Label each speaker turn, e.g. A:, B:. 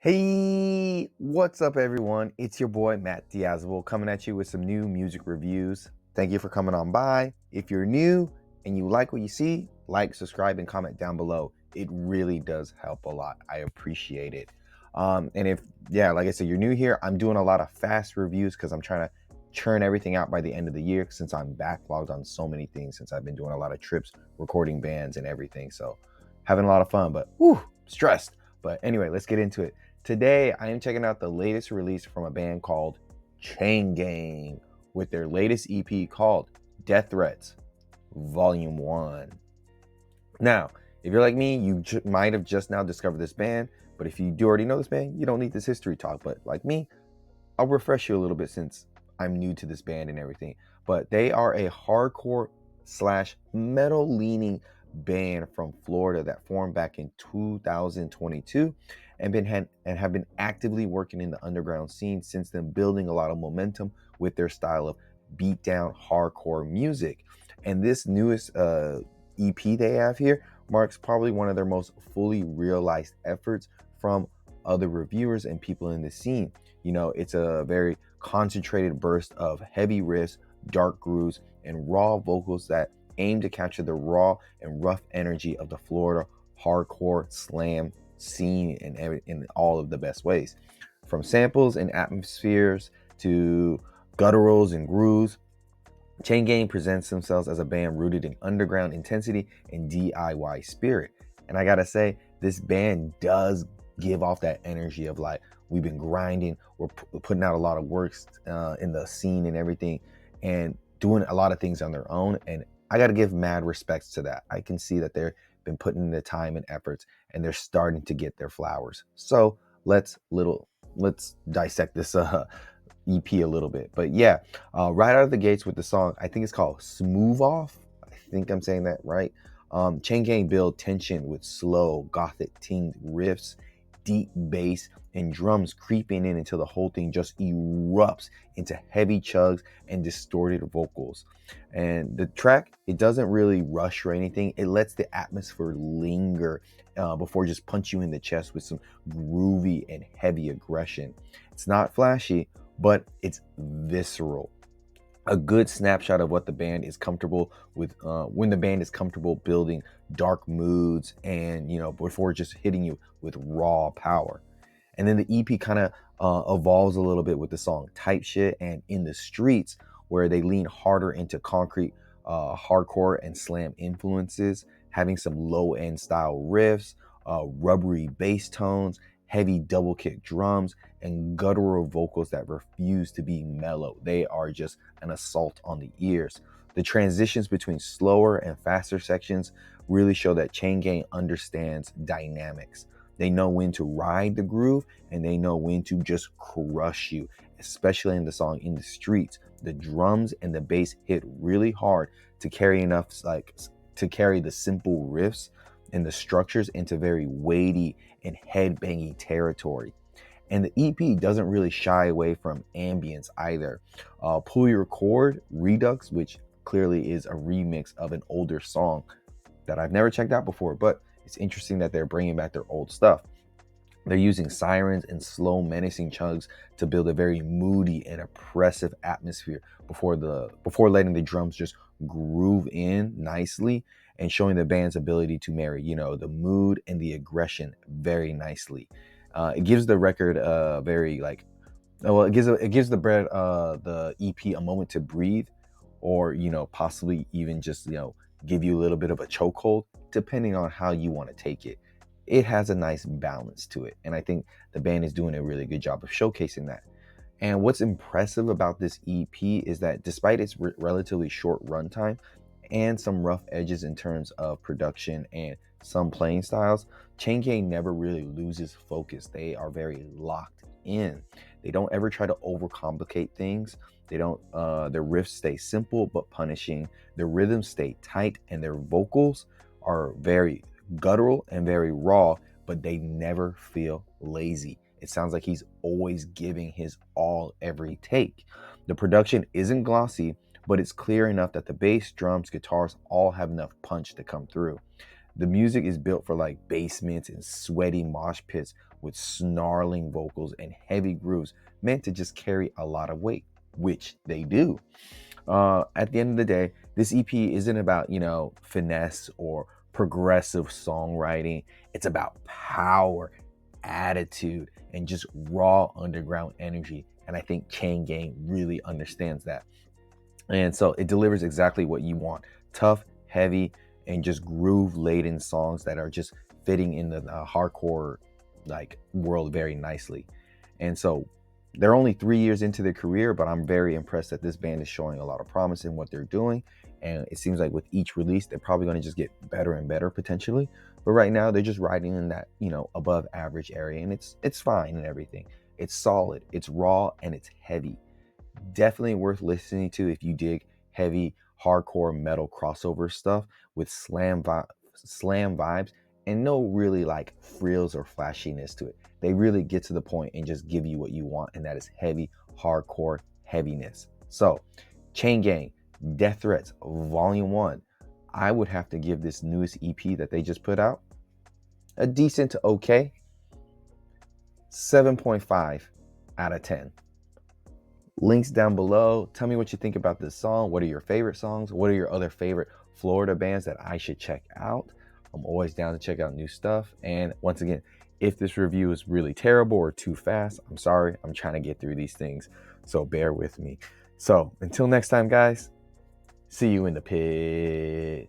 A: Hey, what's up, everyone? It's your boy Matt Diazable coming at you with some new music reviews. Thank you for coming on by. If you're new and you like what you see, like, subscribe, and comment down below. It really does help a lot. I appreciate it. And if, yeah, like I said, you're new here, I'm doing a lot of fast reviews because I'm trying to churn everything out by the end of the year since I'm backlogged on so many things since I've been doing a lot of trips, recording bands, and everything. So having a lot of fun, but whew, stressed. But anyway, let's get into it. Today, I am checking out the latest release from a band called Chain Gang with their latest EP called Death Threats Volume 1. Now, if you're like me, you might have just now discovered this band, but if you do already know this band, you don't need this history talk. But like me, I'll refresh you a little bit since I'm new to this band and everything. But they are a hardcore slash metal leaning band from Florida that formed back in 2022 and have been actively working in the underground scene since then, building a lot of momentum with their style of beatdown hardcore music. And this newest EP they have here marks probably one of their most fully realized efforts from other reviewers and people in the scene. You know, it's a very concentrated burst of heavy riffs, dark grooves, and raw vocals that aim to capture the raw and rough energy of the Florida hardcore slam scene in all of the best ways. From samples and atmospheres to gutturals and grooves, Chain Gang presents themselves as a band rooted in underground intensity and DIY spirit. And I gotta say, this band does give off that energy of like, we've been grinding, we're putting out a lot of works in the scene and everything, and doing a lot of things on their own. And I gotta give mad respects to that. I can see that they've been putting in the time and efforts, and they're starting to get their flowers. So let's dissect this EP a little bit. But yeah, right out of the gates with the song, I think it's called Smooth Off. I think I'm saying that right. Chain Gang build tension with slow, gothic tinged riffs, deep bass, and drums creeping in until the whole thing just erupts into heavy chugs and distorted vocals. And the track, it doesn't really rush or anything. It lets the atmosphere linger before just punch you in the chest with some groovy and heavy aggression. It's not flashy, but it's visceral. A good snapshot of what the band is comfortable with when the band is comfortable building dark moods and, you know, before just hitting you with raw power. And then the EP kind of evolves a little bit with the song Type Shit and In the Streets, where they lean harder into concrete hardcore and slam influences, having some low end style riffs, rubbery bass tones, heavy double kick drums, and guttural vocals that refuse to be mellow. They are just an assault on the ears. The transitions between slower and faster sections really show that Chain Gang understands dynamics. They know when to ride the groove and they know when to just crush you, especially in the song In the Streets. The drums and the bass hit really hard to carry to carry the simple riffs and the structures into very weighty and headbanging territory. And the EP doesn't really shy away from ambience either. Pull Your Cord Redux, which clearly is a remix of an older song that I've never checked out before, but it's interesting that they're bringing back their old stuff. They're using sirens and slow, menacing chugs to build a very moody and oppressive atmosphere before letting the drums just groove in nicely and showing the band's ability to marry, you know, the mood and the aggression very nicely. It gives the record a very like, well, it gives the EP a moment to breathe, or, you know, possibly even just, you know, give you a little bit of a chokehold, depending on how you want to take it. It has a nice balance to it, and I think the band is doing a really good job of showcasing that. And what's impressive about this EP is that despite its relatively short runtime and some rough edges in terms of production and some playing styles, Chain Gang never really loses focus. They are very locked in. They don't ever try to overcomplicate things. They don't. Their riffs stay simple but punishing. Their rhythms stay tight, and their vocals are very guttural and very raw, but they never feel lazy. It sounds like he's always giving his all every take. The production isn't glossy, but it's clear enough that the bass, drums, guitars all have enough punch to come through. The music is built for like basements and sweaty mosh pits with snarling vocals and heavy grooves meant to just carry a lot of weight, which they do. At the end of the day, this EP isn't about, finesse or progressive songwriting. It's about power, attitude, and just raw underground energy. And I think Chain Gang really understands that. And so it delivers exactly what you want: tough, heavy, and just groove laden songs that are just fitting in the hardcore like world very nicely. And so they're only 3 years into their career, but I'm very impressed that this band is showing a lot of promise in what they're doing. And it seems like with each release, they're probably going to just get better and better potentially. But right now, they're just riding in that, above average area, and it's fine and everything. It's solid, it's raw, and it's heavy. Definitely worth listening to if you dig heavy hardcore metal crossover stuff with slam vibes and no really like frills or flashiness to it. They really get to the point and just give you what you want, and that is heavy hardcore heaviness. So Chain Gang, Death Threats Volume 1. I would have to give this newest EP that they just put out a decent to okay 7.5 out of 10. Links down below. Tell me what you think about this song. What are your favorite songs? What are your other favorite Florida bands that I should check out? I'm always down to check out new stuff. And once again, if this review is really terrible or too fast, I'm sorry. I'm trying to get through these things, so bear with me. So until next time, guys, see you in the pit.